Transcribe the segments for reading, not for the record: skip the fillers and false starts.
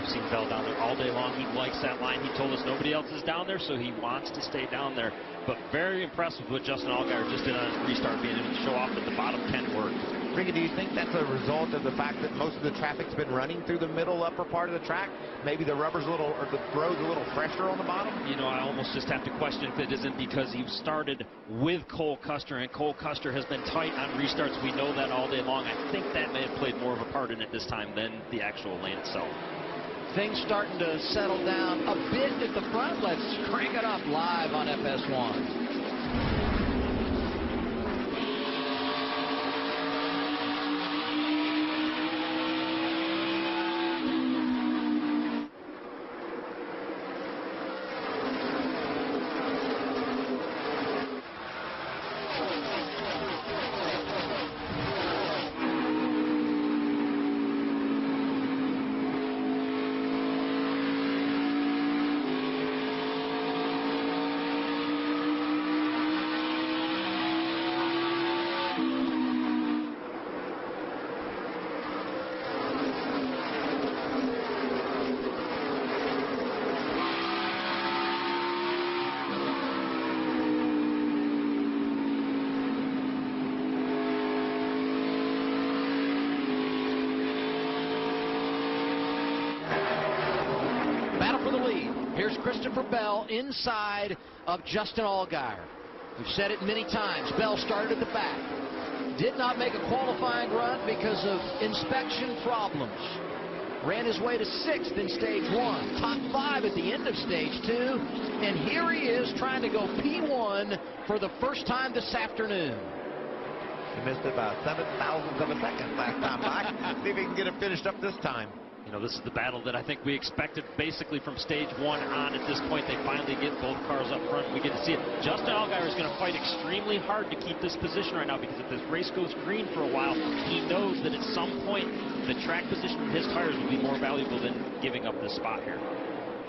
We've seen Bell down there all day long. He likes that line. He told us nobody else is down there, so he wants to stay down there. But very impressed with what Justin Allgaier just did on his restart, being able to show off that the bottom 10 worked. Ricky, do you think that's a result of the fact that most of the traffic's been running through the middle upper part of the track? Maybe the rubber's a little, or the road's a little fresher on the bottom? You know, I almost just have to question if it isn't because he started with Cole Custer, and Cole Custer has been tight on restarts. We know that all day long. I think that may have played more of a part in it this time than the actual lane itself. Things starting to settle down a bit at the front. Let's crank it up live on FS1. Here's Christopher Bell inside of Justin Allgaier. We've said it many times. Bell started at the back. Did not make a qualifying run because of inspection problems. Ran his way to 6th in stage 1. Top 5 at the end of stage 2. And here he is trying to go P1 for the first time this afternoon. He missed it by 7,000ths of a second last time by. See if he can get it finished up this time. You know, this is the battle that I think we expected basically from stage 1 on. At this point, they finally get both cars up front. We get to see it. Justin Allgaier is going to fight extremely hard to keep this position right now, because if this race goes green for a while, he knows that at some point the track position of his tires will be more valuable than giving up this spot here.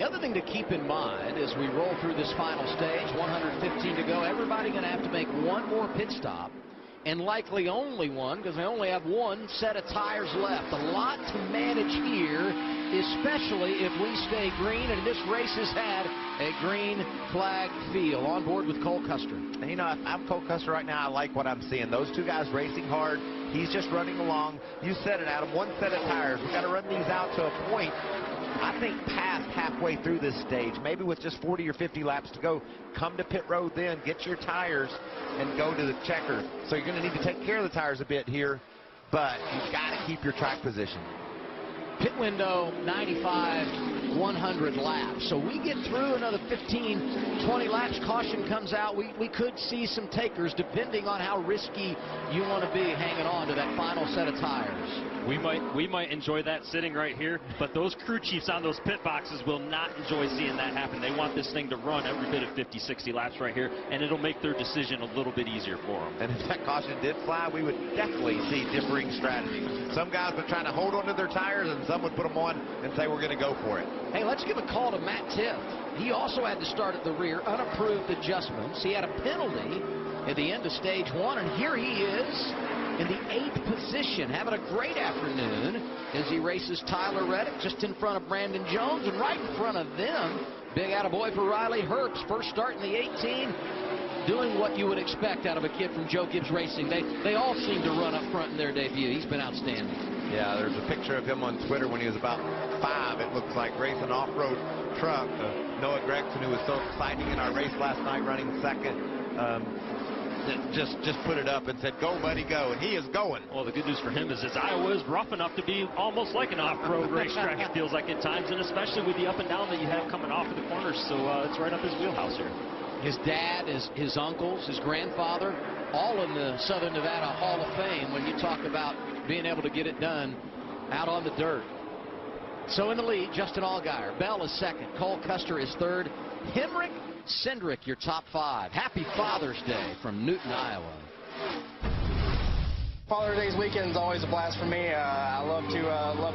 The other thing to keep in mind as we roll through this final stage, 115 to go, everybody going to have to make one more pit stop. And likely only one, because they only have one set of tires left. A lot to manage here, especially if we stay green, and this race has had a green flag feel. On board with Cole Custer. And you know, if I'm Cole Custer right now, I like what I'm seeing. Those two guys racing hard. He's just running along. You said it, Adam, one set of tires. We've got to run these out to a point, I think, past halfway through this stage, maybe with just 40 or 50 laps to go. Come to pit road then, get your tires, and go to the checker. So you're going to need to take care of the tires a bit here, but you've got to keep your track position. Pit window, 95, 100 laps. So we get through another 15, 20 laps. Caution comes out. We could see some takers, depending on how risky you want to be hanging on to that final set of tires. We might enjoy that sitting right here, but those crew chiefs on those pit boxes will not enjoy seeing that happen. They want this thing to run every bit of 50, 60 laps right here, and it'll make their decision a little bit easier for them. And if that caution did fly, we would definitely see differing strategies. Some guys would try to hold onto their tires, and some would put them on and say, we're going to go for it. Hey, let's give a call to Matt Tiff. He also had to start at the rear, unapproved adjustments. He had a penalty at the end of stage 1, and here he is in the 8th position, having a great afternoon as he races Tyler Reddick just in front of Brandon Jones, and right in front of them, big attaboy for Riley Herbst, first start in the 18, doing what you would expect out of a kid from Joe Gibbs Racing. They all seem to run up front in their debut. He's been outstanding. Yeah, there's a picture of him on Twitter when he was about 5, it looks like, racing off-road truck. Noah Gregson, who was so exciting in our race last night, running second, just put it up and said, go, buddy, go. And he is going. Well, the good news for him is Iowa is rough enough to be almost like an off-road racetrack, it feels like at times, and especially with the up and down that you have coming off of the corners. So it's right up his wheelhouse here. His dad, his uncles, his grandfather, all in the Southern Nevada Hall of Fame when you talk about being able to get it done out on the dirt. So in the lead, Justin Allgaier. Bell is second. Cole Custer is third. Henrik Cindric, your top 5. Happy Father's Day from Newton, Iowa. Father's Day weekend is always a blast for me. I love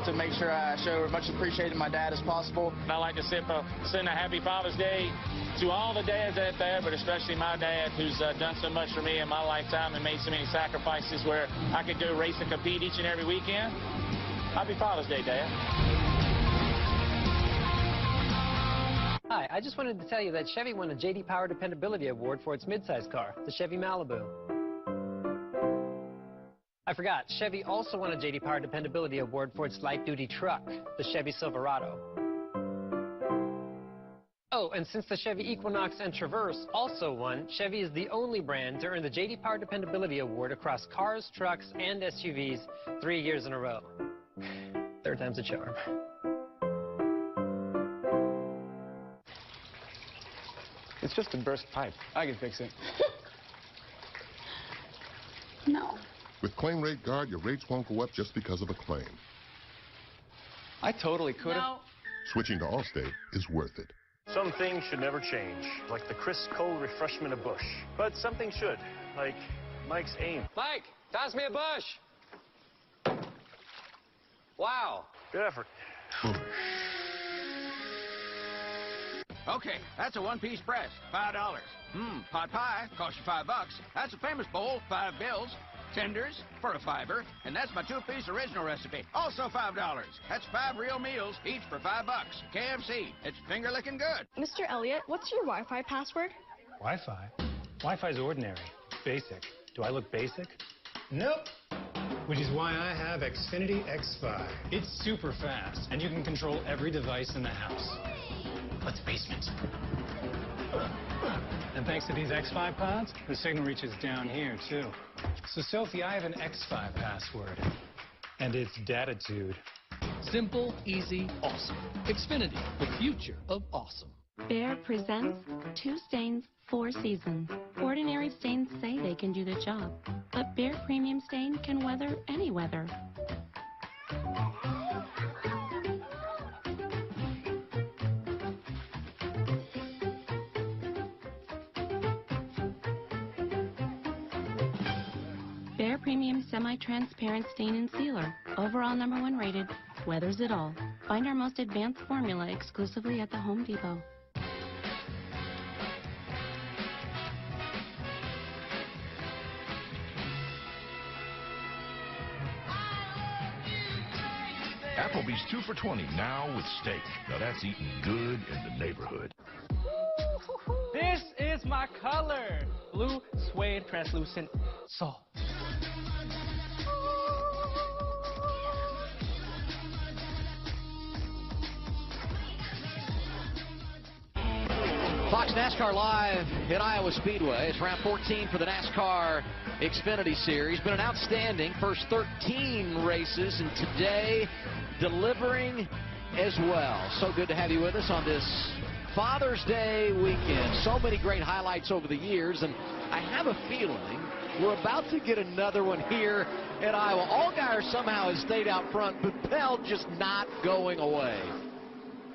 to make sure I show as much appreciation to my dad as possible. I like to send a happy Father's Day to all the dads out there, but especially my dad, who's done so much for me in my lifetime and made so many sacrifices where I could go race and compete each and every weekend. Happy Father's Day, Dad. Hi, I just wanted to tell you that Chevy won a J.D. Power Dependability Award for its midsize car, the Chevy Malibu. I forgot, Chevy also won a J.D. Power Dependability Award for its light-duty truck, the Chevy Silverado. Oh, and since the Chevy Equinox and Traverse also won, Chevy is the only brand to earn the J.D. Power Dependability Award across cars, trucks, and SUVs 3 years in a row. Third time's a charm. It's just a burst pipe. I can fix it. No. With Claim Rate Guard, your rates won't go up just because of a claim. I totally could have. No. Switching to Allstate is worth it. Some things should never change, like the crisp, cold refreshment of Busch. But something should, like Mike's aim. Mike, toss me a Busch. Wow. Good effort. Okay, that's a one-piece breast, $5. Pot pie costs you $5. That's a famous bowl, 5 bills. Tenders for a $5, and that's my 2-piece original recipe, also $5. That's 5 real meals, each for $5. KFC, it's finger-licking good. Mr. Elliott, what's your Wi-Fi password? Wi-Fi? Wi-Fi's ordinary. It's basic. Do I look basic? Nope. Which is why I have Xfinity X5. It's super fast, and you can control every device in the house. Let's basement. And thanks to these X5 pods, the signal reaches down here, too. So, Sophie, I have an X5 password, and it's Datitude. Simple, easy, awesome. Xfinity, the future of awesome. Behr presents 2 stains, 4 seasons. Ordinary stains say they can do the job, but Behr Premium Stain can weather any weather. Behr Premium Semi-Transparent Stain and Sealer. Overall #1 rated. Weathers it all. Find our most advanced formula exclusively at the Home Depot. Applebee's 2 for $20 now with steak. Now that's eating good in the neighborhood. This is my color. Blue suede translucent salt. Fox NASCAR Live at Iowa Speedway. It's round 14 for the NASCAR Xfinity Series. Been an outstanding first 13 races, and today delivering as well. So good to have you with us on this Father's Day weekend. So many great highlights over the years, and I have a feeling we're about to get another one here at Iowa. Allgaier somehow has stayed out front, but Bell just not going away.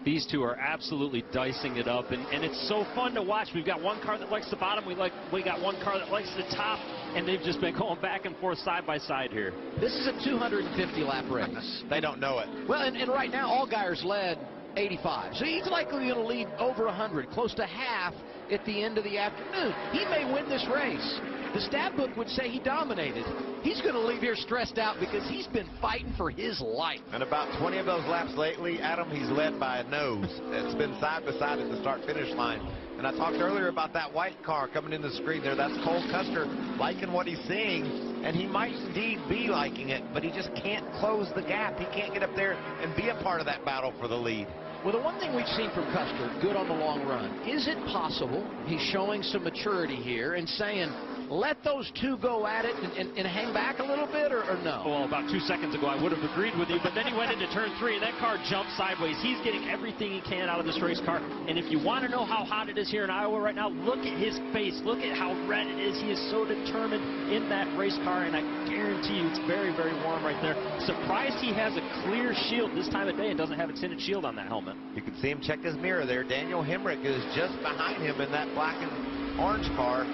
These two are absolutely dicing it up, and it's so fun to watch. We've got one car that likes the bottom, we got one car that likes the top, and they've just been going back and forth side by side here. This is a 250-lap race. They don't know it. Well, and right now, Allgaier's led 85. So he's likely going to lead over 100, close to half at the end of the afternoon. He may win this race. The stat book would say he dominated. He's going to leave here stressed out because he's been fighting for his life. And about 20 of those laps lately, Adam, he's led by a nose. It's been side by side at the start-finish line. And I talked earlier about that white car coming in the screen there. That's Cole Custer liking what he's seeing, and he might indeed be liking it, but he just can't close the gap. He can't get up there and be a part of that battle for the lead. Well, the one thing we've seen from Custer, good on the long run, is it possible he's showing some maturity here and saying, let those two go at it and hang back a little bit, or no? Well, about 2 seconds ago, I would have agreed with you, but then he went into turn 3, and that car jumped sideways. He's getting everything he can out of this race car, and if you want to know how hot it is here in Iowa right now, look at his face. Look at how red it is. He is so determined in that race car, and I guarantee you it's very, very warm right there. Surprised he has a clear shield this time of day and doesn't have a tinted shield on that helmet. You can see him check his mirror there. Daniel Hemrick is just behind him in that black and orange car.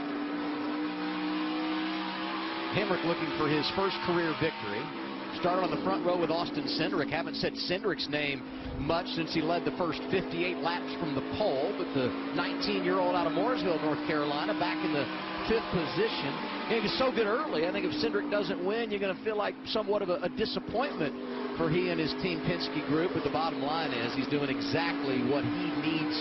Hemrick looking for his first career victory. Started on the front row with Austin Cindric. Haven't said Cindric's name much since he led the first 58 laps from the pole, but the 19-year-old out of Mooresville, North Carolina, back in the 5th position. He was so good early. I think if Cindric doesn't win, you're going to feel like somewhat of a disappointment for he and his Team Penske group, but the bottom line is he's doing exactly what he needs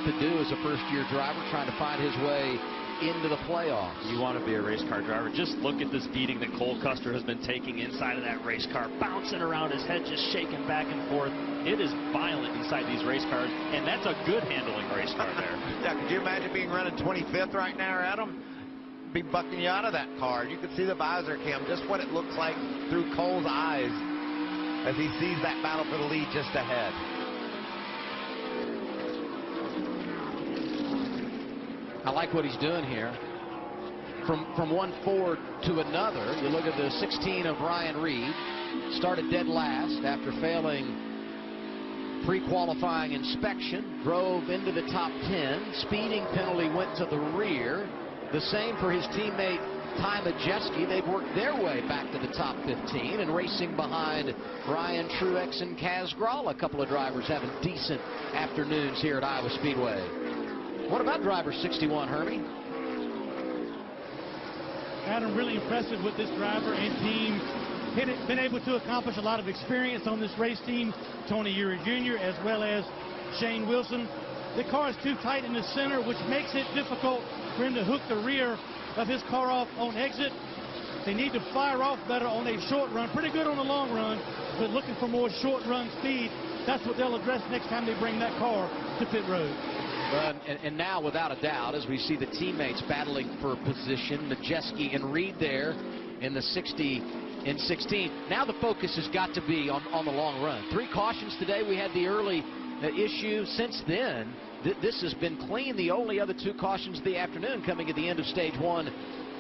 to do as a first-year driver trying to find his way into the playoffs. You want to be a race car driver. Just look at this beating that Cole Custer has been taking inside of that race car, bouncing around, his head just shaking back and forth. It is violent inside these race cars, and that's a good handling race car there. Yeah, could you imagine being running 25th right now, Adam? Be bucking you out of that car. You can see the visor cam, just what it looks like through Cole's eyes as he sees that battle for the lead just ahead. I like what he's doing here. From one Ford to another, you look at the 16 of Ryan Reed. Started dead last after failing pre-qualifying inspection. Drove into the top 10. Speeding penalty went to the rear. The same for his teammate Ty Majeski. They've worked their way back to the top 15 and racing behind Ryan Truex and Kaz Gralla. A couple of drivers having decent afternoons here at Iowa Speedway. What about driver 61, Hermie? Adam, really impressive with this driver and team. Been able to accomplish a lot of experience on this race team. Tony Uri Jr. as well as Shane Wilson. The car is too tight in the center, which makes it difficult for him to hook the rear of his car off on exit. They need to fire off better on a short run. Pretty good on the long run, but looking for more short run speed. That's what they'll address next time they bring that car to pit road. And now, without a doubt, as we see the teammates battling for position, Majeski and Reed there in the 60 and 16. Now the focus has got to be on the long run. 3 cautions today. We had the early issue. Since then, this has been clean. The only other 2 cautions of the afternoon coming at the end of stage 1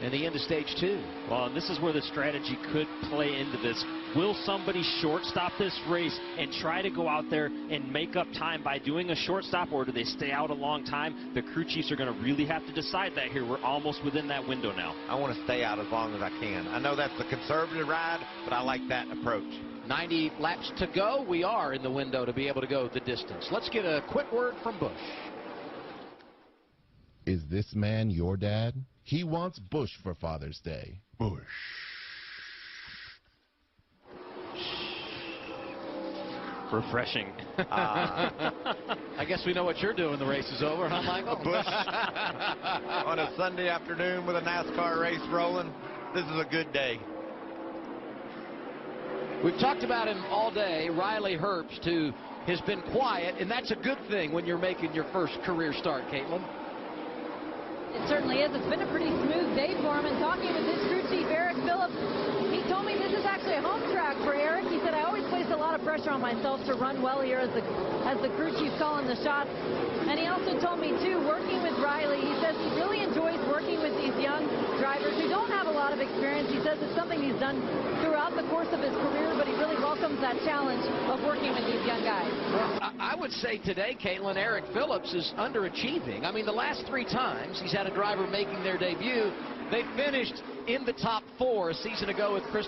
and the end of stage 2. Well, this is where the strategy could play into this. Will somebody shortstop this race and try to go out there and make up time by doing a shortstop, or do they stay out a long time? The crew chiefs are going to really have to decide that here. We're almost within that window now. I want to stay out as long as I can. I know that's the conservative ride, but I like that approach. 90 laps to go. We are in the window to be able to go the distance. Let's get a quick word from Busch. Is this man your dad? He wants Busch for Father's Day. Busch. Refreshing. I guess we know what you're doing. The race is over, huh, Michael? Busch on a Sunday afternoon with a NASCAR race rolling. This is a good day. We've talked about him all day, Riley Herbst, who has been quiet, and that's a good thing when you're making your first career start, Caitlin. It certainly is. It's been a pretty smooth day for him. And talking with his crew chief, Eric Phillips, he told me this is actually a home track for Eric. He said, I always place a lot of pressure on myself to run well here as the crew chief calling the shots. And he also told me, too, working with Riley, he says he really enjoys working with these young drivers who don't have a lot of experience. He says it's something he's done throughout the course of his career, but he really welcomes that challenge of working with these young guys. Well, I would say today, Caitlin, Eric Phillips is underachieving. I mean, the last 3 times he's had a driver making their debut, they finished in the top 4 a season ago with Chris